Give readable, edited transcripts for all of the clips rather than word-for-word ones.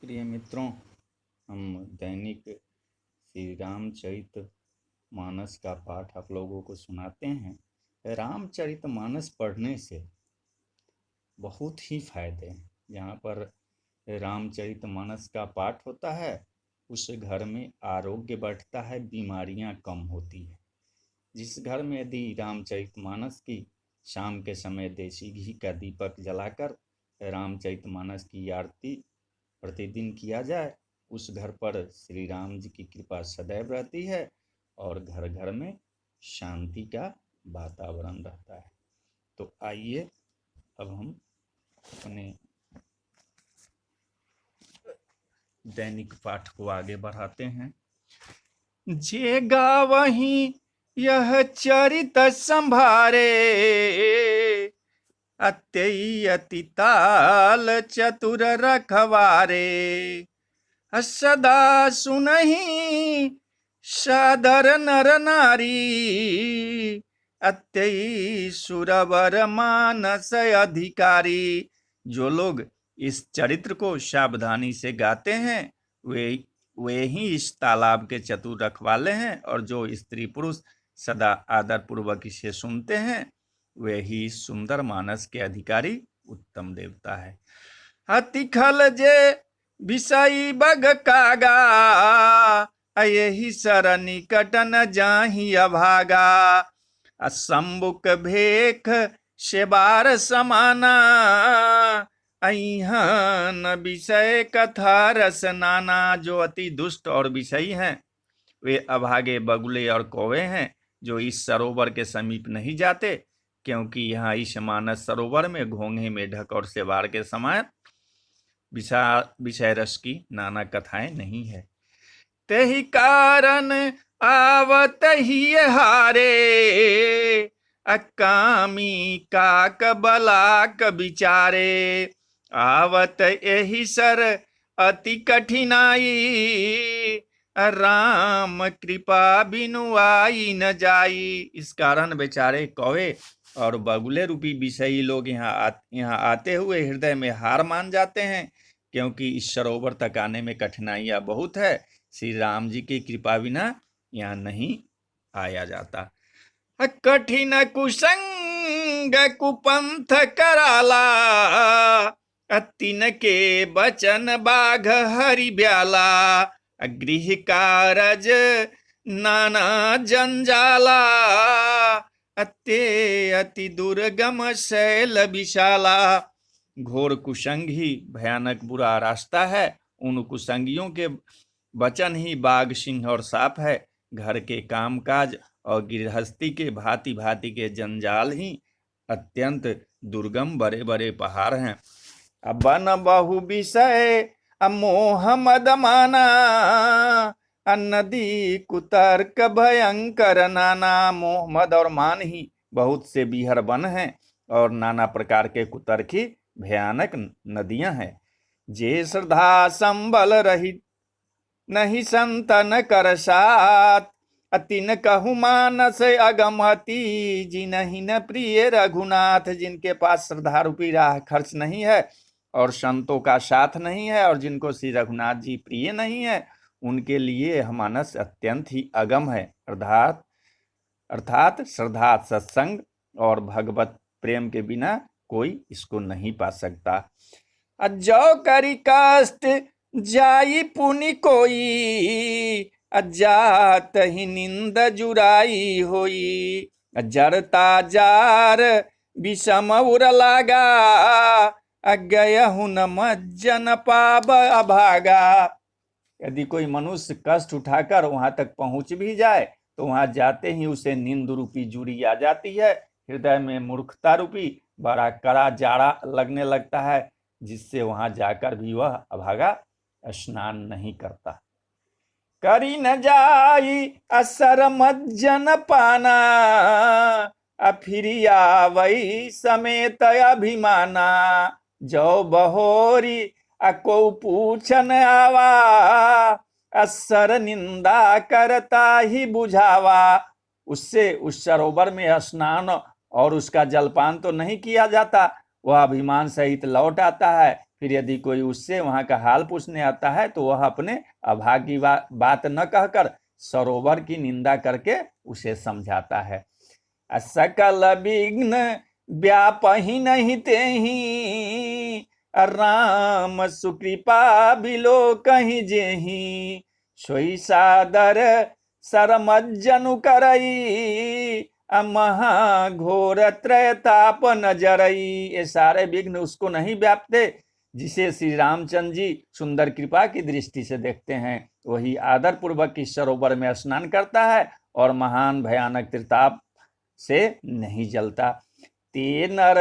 प्रिय मित्रों, हम दैनिक श्री रामचरित मानस का पाठ आप लोगों को सुनाते हैं। रामचरित मानस पढ़ने से बहुत ही फायदे हैं। जहाँ पर रामचरित मानस का पाठ होता है उस घर में आरोग्य बढ़ता है, बीमारियां कम होती है। जिस घर में यदि रामचरित मानस की शाम के समय देसी घी का दीपक जलाकर रामचरित मानस की आरती प्रतिदिन किया जाए, उस घर पर श्री राम जी की कृपा सदैव रहती है और घर घर में शांति का वातावरण रहता है। तो आइए अब हम अपने दैनिक पाठ को आगे बढ़ाते हैं। जे गावहीं यह चरित संभारे, अत्यई अति ताल चतुर रखवारे। सदा सुनहि सादर नर नारी, अत्यई सुरवर मानस अधिकारी। जो लोग इस चरित्र को सावधानी से गाते हैं वे ही इस तालाब के चतुर रखवाले हैं, और जो स्त्री पुरुष सदा आदर पूर्वक इसे सुनते हैं वे ही सुंदर मानस के अधिकारी उत्तम देवता है। अति खल जे विषयी बग कागा, यही सर निकट न जाहि अभागा। असंबुक भेख सेबार समाना, अहन विषय कथा रस नाना। जो अति दुष्ट और विषयी हैं वे अभागे बगुले और कौवे हैं, जो इस सरोवर के समीप नहीं जाते, क्योंकि यहाँ इस मानस सरोवर में घोंघे मेढक और सेवार के समान विषय रस की नाना कथाएं नहीं है। तेहि कारण आवत ही हारे, अकामी काक बलाक विचारे। आवत यही सर अति कठिनाई, राम कृपा बिनु आई न जाई। इस कारण बेचारे कौवे और बगुले रूपी विषयी लोग यहाँ आते हुए हृदय में हार मान जाते हैं, क्योंकि इस सरोवर तक आने में कठिनाइयां बहुत है। श्री राम जी की कृपा बिना यहाँ नहीं आया जाता। कठिन कुसंग कुपंथ कराला, तिन के बचन बाघ हरि ब्याला। गृह कारज नाना जंजाला, अत्य अति दुर्गम शैल विशाला। घोर कुसंग ही भयानक बुरा रास्ता है। उन कुसंगियों के वचन ही बाघ, सिंह और सांप है। घर के कामकाज और गृहस्थी के भांति भांति के जंजाल ही अत्यंत दुर्गम बड़े बड़े पहाड़ हैं। बन बहु विषय मोह मद माना, नदी कुतर्क भयंकर नाना। मोह मद और मान ही बहुत से बीहर वन हैं और नाना प्रकार के कुतर्की भयानक नदियां हैं। जे श्रद्धा संबल रहित नहीं संतन कर साथ, तिन कहु मानस अगमति। जिनहि न प्रिय रघुनाथ। जिनके पास श्रद्धा रूपी राह खर्च नहीं है और संतों का साथ नहीं है और जिनको श्री रघुनाथ जी प्रिय नहीं है, उनके लिए यह मानस अत्यंत ही अगम है। अर्थात श्रद्धा, सत्संग और भगवत प्रेम के बिना कोई इसको नहीं पा सकता। जो करी कष्ट जाई पुनि कोई, जात ही निंद जुराई होई। जड़ता जार विषम उर लागा, गय हुन मज्जन पाब अभागा। यदि कोई मनुष्य कष्ट उठाकर वहां तक पहुंच भी जाए तो वहां जाते ही उसे नींद रूपी जुड़ी आ जाती है। हृदय में मूर्खता रूपी बड़ा कड़ा जाड़ा लगने लगता है, जिससे वहां जाकर भी वह अभागा स्नान नहीं करता। करी न जाई असर मज्जन पाना, फिर आवई समेत अभिमाना। जो बहोरी को पूछन आवा, असर निंदा करता ही बुझावा। उससे उस सरोवर में स्नान और उसका जलपान तो नहीं किया जाता, वह अभिमान सहित लौट आता है फिर यदि कोई उससे वहां का हाल पूछने आता है तो वह अपने अभाग की बात न कहकर सरोवर की निंदा करके उसे समझाता है। सकल विघ्न व्यापहि नहीं तेहि, राम सुकृपा बिलो कहीं जेहि, सोई सादर सरमज्जनु करई, महाघोर त्रयताप नजरई। ये सारे विघ्न उसको नहीं व्यापते जिसे श्री रामचंद्र जी सुंदर कृपा की दृष्टि से देखते हैं। वही आदर पूर्वक इस सरोवर में स्नान करता है और महान भयानक त्रिताप से नहीं जलता। ते नर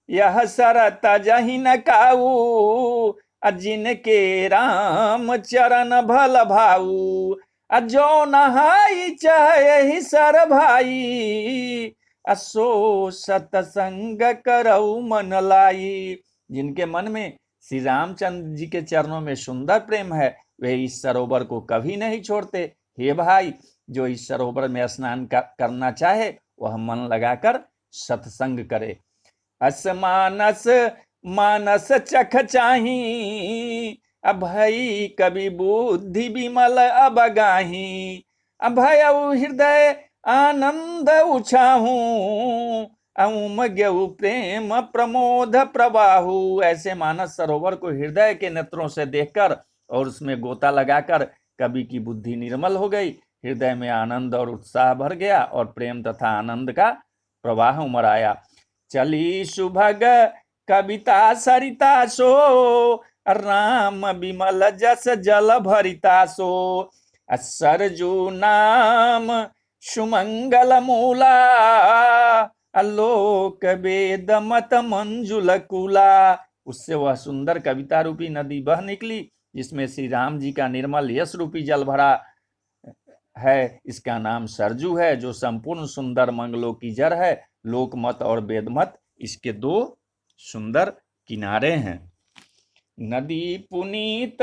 यह सर तजहि न काऊ, जिनके राम चरण भल भाऊ, जो नहाई चाहे सर भाई, असो सतसंग करऊ मन लाई। जिनके मन में श्री रामचंद्र जी के चरणों में सुंदर प्रेम है वे इस सरोवर को कभी नहीं छोड़ते। हे भाई, जो इस सरोवर में स्नान करना चाहे वह मन लगाकर सत्संग करे। असमानस मानस चख चाही, अभई कवि बुद्धि विमल अबगाही, अभय हृदय आनंद उछाहू, उमग्यऊ प्रेम प्रमोद प्रवाहू। ऐसे मानस सरोवर को हृदय के नेत्रों से देखकर और उसमें गोता लगाकर कवि की बुद्धि निर्मल हो गई, हृदय में आनंद और उत्साह भर गया और प्रेम तथा आनंद का प्रवाह उमड़ आया। चली सुभग कविता सरिता सो, राम विमल जस जल भरिता सो, सरजू नाम सुमंगल मूला, आलोक वेद मत मंजुल कुला। उससे वह सुंदर कविता रूपी नदी बह निकली जिसमें श्री राम जी का निर्मल यश रूपी जल भरा है। इसका नाम सरजू है जो संपूर्ण सुंदर मंगलों की जड़ है। लोकमत और वेदमत इसके दो सुंदर किनारे हैं। नदी पुनीत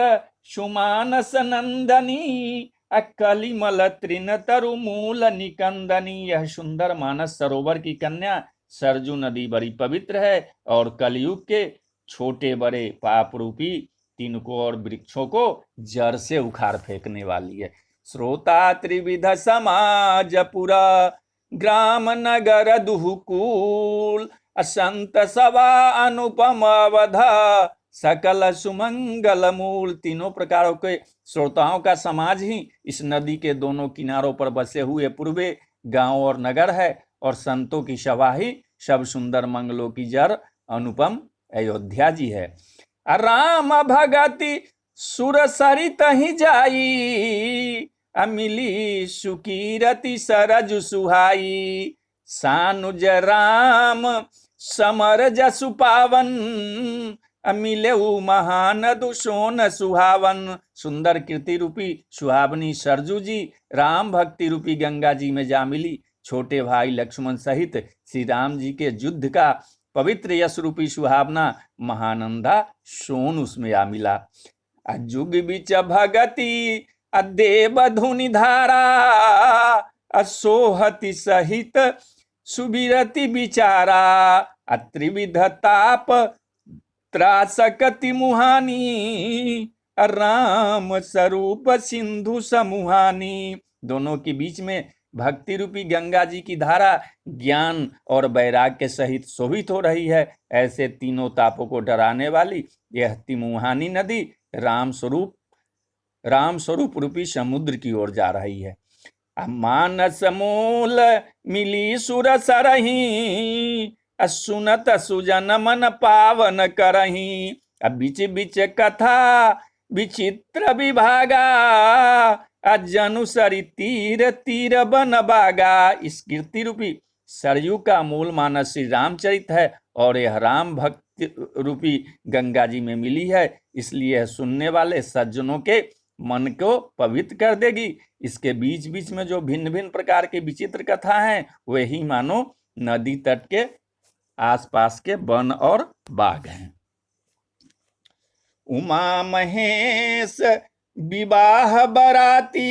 सुमानस नंदनी, कलिमल तृण तरु मूल निकंदनी। यह सुंदर मानस सरोवर की कन्या सरजू नदी बड़ी पवित्र है और कलयुग के छोटे बड़े पाप रूपी तिनको और वृक्षों को जड़ से उखाड़ फेंकने वाली है। श्रोता त्रिविध समाज पुरा, ग्राम नगर दुहुकूल, असंत सभा अनुपम अवधा, सकल सुमंगल मूल। तीनों प्रकारों के श्रोताओं का समाज ही इस नदी के दोनों किनारों पर बसे हुए पूर्वे गांव और नगर है और संतों की सभा ही सब सुंदर मंगलों की जड़ अनुपम अयोध्या जी है। राम भगति सुर सरित ही जाई, अमिली सुकीरति सरजु सुहाई, सानुज राम समर जसु पावन, अमिलेऊ महान दुसोन सुहावन। सुंदर कीर्ति रूपी सुहावनी सरजू जी राम भक्ति रूपी गंगा जी में जा मिली। छोटे भाई लक्ष्मण सहित श्री राम जी के युद्ध का पवित्र यश रूपी सुहावना महानंदा सोन उसमें आ मिला। अजुग बिच भगति अदेव धुनि धारा, असोहति सहित सुबिरति विचारा, अत्रिविध ताप त्रासकति मुहानी, राम स्वरूप सिंधु समूहानी। दोनों के बीच में भक्ति रूपी गंगा जी की धारा ज्ञान और वैराग्य के सहित शोभित हो रही है। ऐसे तीनों तापों को डराने वाली यह तिमुहानी नदी राम स्वरूप रूपी समुद्र की ओर जा रही है। मानस मूल मिली सुर सरही, सुनत सुजन मन पावन करही, बिच बिच कथा विचित्र विभागा, अजनु सरी तीर तीर बन बागा। इस कीर्ति रूपी सरयू का मूल मानस श्री रामचरित है और यह राम भक्ति रूपी गंगा जी में मिली है, इसलिए यह सुनने वाले सज्जनों के मन को पवित्र कर देगी। इसके बीच बीच में जो भिन्न भिन्न प्रकार के विचित्र कथा हैं वही मानो नदी तट के आसपास के वन और बाग हैं। उमा महेश विवाह बराती,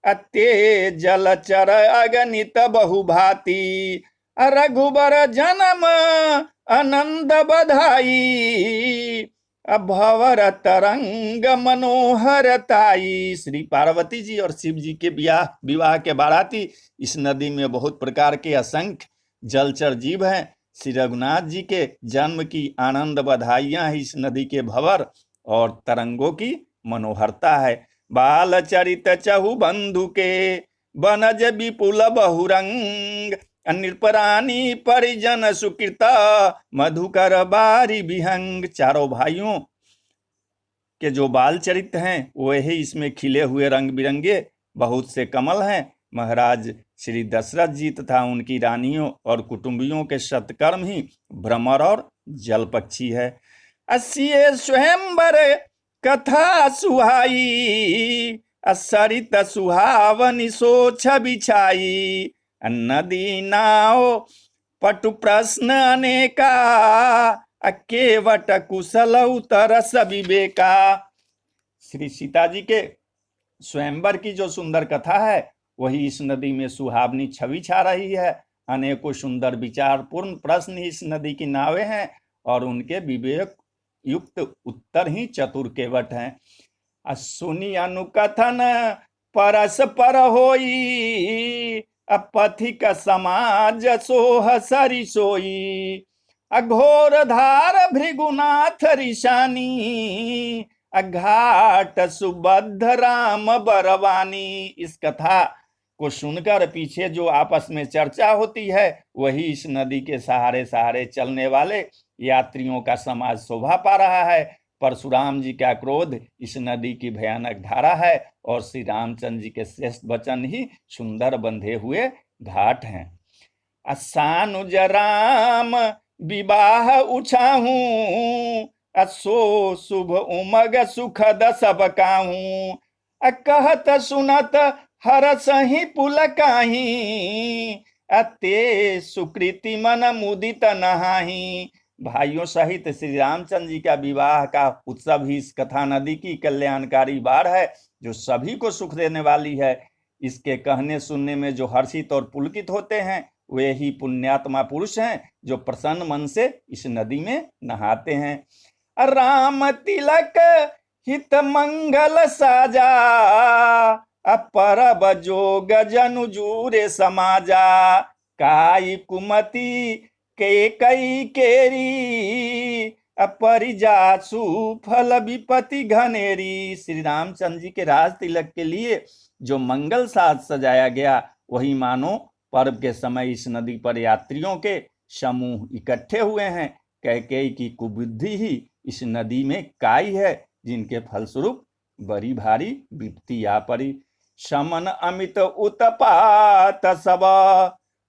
अते जलचर अगणित बहुभाती, रघुबर जन्म आनंद बधाई, भवर तरंग मनोहर ताई। श्री पार्वती जी और शिव जी के विवाह के बाराती इस नदी में बहुत प्रकार के असंख्य जलचर जीव हैं। श्री रघुनाथ जी के जन्म की आनंद बधाइयां इस नदी के भंवर और तरंगों की मनोहरता है। बाल चरित चहु बंधु के बनज विपुल बहुरंग, नृपरानी परिजन सुकृता मधुकर बारी विहंग। चारों भाइयों के जो बाल चरित्र हैं वही इसमें खिले हुए रंग बिरंगे बहुत से कमल हैं। महाराज श्री दशरथ जी तथा उनकी रानियों और कुटुंबियों के सत्कर्म ही भ्रमर और जल पक्षी है। अस्ये स्वयंवर कथा सुहाई, सरित सुहावनी सोछ बिछाई, नदी नाव पटु प्रश्न अनेका, केवट कुशल उतरस विवेका। श्री सीता जी के स्वयंवर की जो सुंदर कथा है वही इस नदी में सुहावनी छवि छा रही है। अनेकों सुंदर विचारपूर्ण प्रश्न इस नदी की नावें हैं और उनके विवेक युक्त उत्तर ही चतुर केवट हैं। सुनी अनुकथन परस्पर होई, पथिक समाज सोह सरि सोई, अघोर धार भृगुनाथ ऋषानी, घाट सुबद्ध राम बरवानी। इस कथा को सुनकर पीछे जो आपस में चर्चा होती है वही इस नदी के सहारे सहारे चलने वाले यात्रियों का समाज शोभा पा रहा है। परशुराम जी का क्रोध इस नदी की भयानक धारा है और श्री रामचंद्र जी के श्रेष्ठ वचन ही सुंदर बंधे हुए घाट हैं। सानुज राम विवाह उछाहूं, सो शुभ उमग सुखद सब काहूं, कहत सुनत हरस ही पुलकाही, ते सुकृति मन मुदित नहाही। भाइयों सहित श्री रामचंद्र जी का विवाह का उत्सव ही इस कथा नदी की कल्याणकारी बाढ़ है जो सभी को सुख देने वाली है। इसके कहने सुनने में जो हर्षित और पुलकित होते हैं वे ही पुण्यात्मा पुरुष हैं जो प्रसन्न मन से इस नदी में नहाते हैं। राम तिलक हित मंगल साजा, परब जोग जनु जूरे समाजा, काई कुमति के कई केरी, परिजासु फल विपति घनेरी। श्री रामचंद्र जी के राज तिलक के लिए जो मंगल साज सजाया गया वही मानो पर्व के समय इस नदी पर यात्रियों के समूह इकट्ठे हुए हैं। कैकेयी की कुबुद्धि ही इस नदी में काई है जिनके फलस्वरूप बड़ी भारी विपत्ति आ पड़ी। समन अमित उत्पात सब,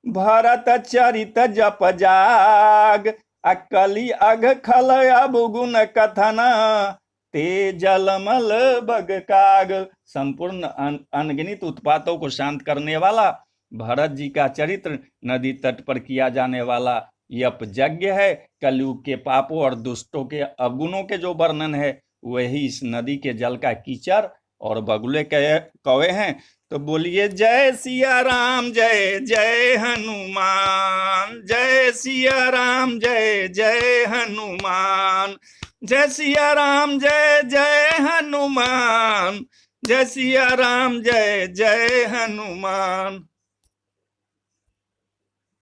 भरत चरित जप जाग, अकली अघ खल अबुगुण कथन, ते जलमल बग काग। संपूर्ण अनगिनत उत्पातों को शांत करने वाला भरत जी का चरित्र नदी तट पर किया जाने वाला यप यज्ञ है। कलयुग के पापों और दुष्टों के अवगुणों के जो वर्णन है वही इस नदी के जल का कीचड़ और बगुले कौवे हैं। तो बोलिए जय सिया राम जय जय हनुमान, जय सिया राम जय जय हनुमान, जय सिया राम जय जय हनुमान, जय सिया राम जय जय हनुमान।